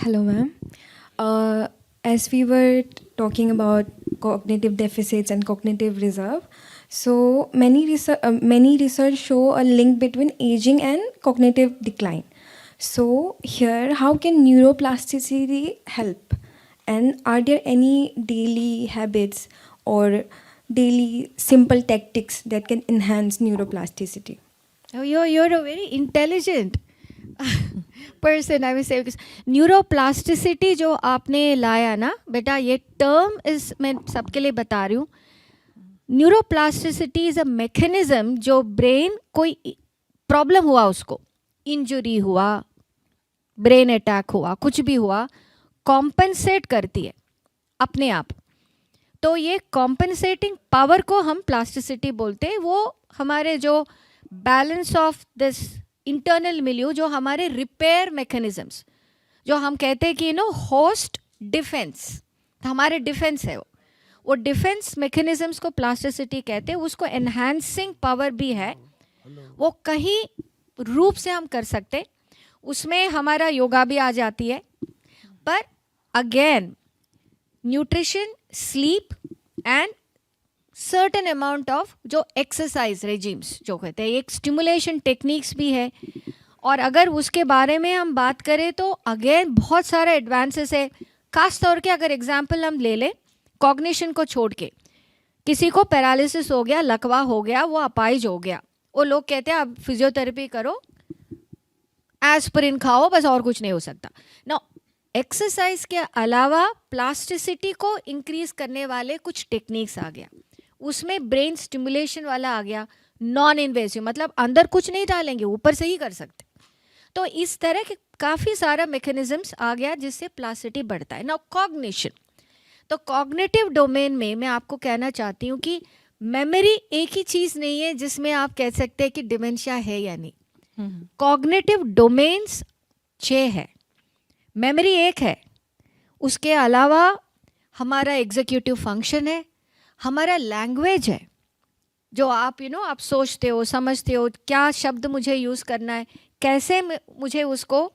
Hello, ma'am. As we were talking about cognitive deficits and cognitive reserve, so many research show a link between aging and cognitive decline. So here, how can neuroplasticity help? And are there any daily habits or daily simple tactics that can enhance neuroplasticity? Oh, you're a very intelligent person, I will say, because neuroplasticity जो आपने लाया ना बेटा, ये term इस मैं सबके लिए बता रही हूँ. न्यूरोप्लास्टिसिटी इज अ मैकेनिज्म जो ब्रेन कोई प्रॉब्लम हुआ, उसको इंजुरी हुआ, ब्रेन अटैक हुआ, कुछ भी हुआ, कॉम्पनसेट करती है अपने आप. तो ये कॉम्पनसेटिंग पावर को हम प्लास्टिसिटी बोलते हैं. वो हमारे जो balance of this internal milieu, जो हमारे रिपेयर मैकेनिज्म्स, जो हम कहते हैं कि होस्ट डिफेंस, हमारे डिफेंस है वो डिफेंस मैकेनिज्म्स को प्लास्टिसिटी कहते हैं. उसको एनहांसिंग पावर भी है, वो कहीं रूप से हम कर सकते. उसमें हमारा योगा भी आ जाती है. पर again nutrition, sleep and certain amount of जो एक्सरसाइज रेजिम्स जो कहते हैं, एक स्टिमुलेशन टेक्निक्स भी है. और अगर उसके बारे में हम बात करें तो अगेन बहुत सारे एडवांसेस है. खास तौर के अगर एग्जांपल हम ले लें, कॉग्निशन को छोड़ के, किसी को पैरालिसिस हो गया, लकवा हो गया, वो अपाइज हो गया, वो लोग कहते हैं अब फिजियोथेरेपी करो, एस्पिरिन खाओ, बस और कुछ नहीं हो सकता ना. एक्सरसाइज के अलावा प्लास्टिसिटी को इंक्रीज करने वाले कुछ टेक्निक्स आ गया. उसमें ब्रेन स्टिमुलेशन वाला आ गया, नॉन इन्वेसिव, मतलब अंदर कुछ नहीं डालेंगे, ऊपर से ही कर सकते. तो इस तरह के काफ़ी सारा मैकेनिज्म्स आ गया जिससे प्लास्टिसिटी बढ़ता है. ना कॉग्निशन, तो कॉग्निटिव डोमेन में मैं आपको कहना चाहती हूँ कि मेमोरी एक ही चीज़ नहीं है जिसमें आप कह सकते हैं कि डिमेंशिया है या नहीं. कॉग्निटिव डोमेन्स 6 है, मेमोरी एक है, उसके अलावा हमारा एग्जीक्यूटिव फंक्शन है, हमारा लैंग्वेज है, जो आप आप सोचते हो, समझते हो, क्या शब्द मुझे यूज़ करना है, कैसे मुझे उसको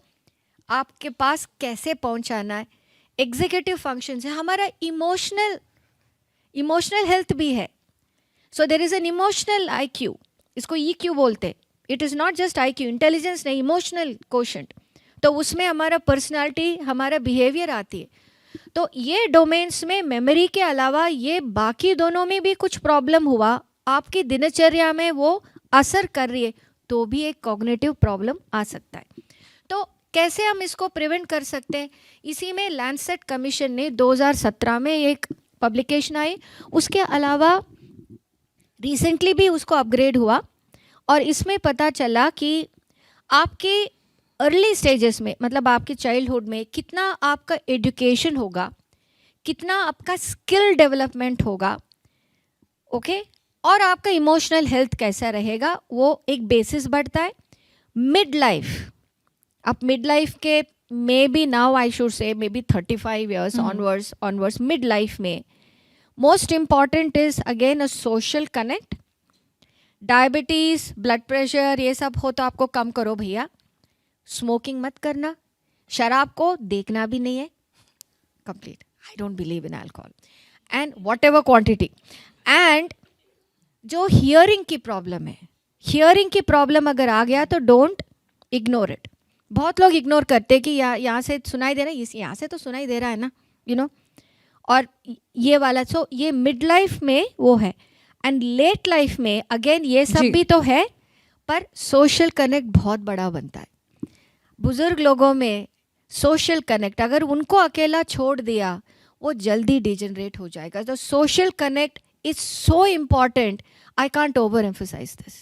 आपके पास कैसे पहुंचाना है. एग्जीक्यूटिव फंक्शन है. हमारा इमोशनल हेल्थ भी है. So there is an emotional IQ, इसको EQ बोलते. It is not just IQ, intelligence नहीं, इमोशनल कोशेंट. तो उसमें हमारा पर्सनालिटी, हमारा बिहेवियर आती है. तो ये डोमेन्स में मेमोरी के अलावा ये बाकी दोनों में भी कुछ प्रॉब्लम हुआ, आपकी दिनचर्या में वो असर कर रही है, तो भी एक कॉग्निटिव प्रॉब्लम आ सकता है. तो कैसे हम इसको प्रिवेंट कर सकते हैं? इसी में लैंडसेट कमीशन ने 2017 में एक पब्लिकेशन आई. उसके अलावा रिसेंटली भी उसको अपग्रेड हुआ और इसमें पता चला कि आपके अर्ली स्टेजेस में, मतलब आपके चाइल्डहुड में कितना आपका एजुकेशन होगा, कितना आपका स्किल डेवलपमेंट होगा, ओके, और आपका इमोशनल हेल्थ कैसा रहेगा, वो एक बेसिस बढ़ता है. मिड लाइफ, आप मिड लाइफ के maybe now I should say maybe 35 years onwards mid life में most important is again a social connect. Diabetes, blood pressure, ये सब हो तो आपको कम करो भैया. स्मोकिंग मत करना, शराब को देखना भी नहीं है, complete. I don't believe in alcohol and what ever quantity. And जो हियरिंग की प्रॉब्लम है, हियरिंग की प्रॉब्लम अगर आ गया तो डोंट इग्नोर इट. बहुत लोग इग्नोर करते हैं कि यहाँ से सुनाई दे रहा है, यहाँ से तो सुनाई दे रहा है ना, और ये वाला. सो ये मिड लाइफ में वो है. एंड लेट लाइफ में अगेन ये सब भी तो है, पर सोशल कनेक्ट बहुत बड़ा बनता है. बुजुर्ग लोगों में सोशल कनेक्ट, अगर उनको अकेला छोड़ दिया, वो जल्दी डिजनरेट हो जाएगा. तो social connect is so important. I can't overemphasise this.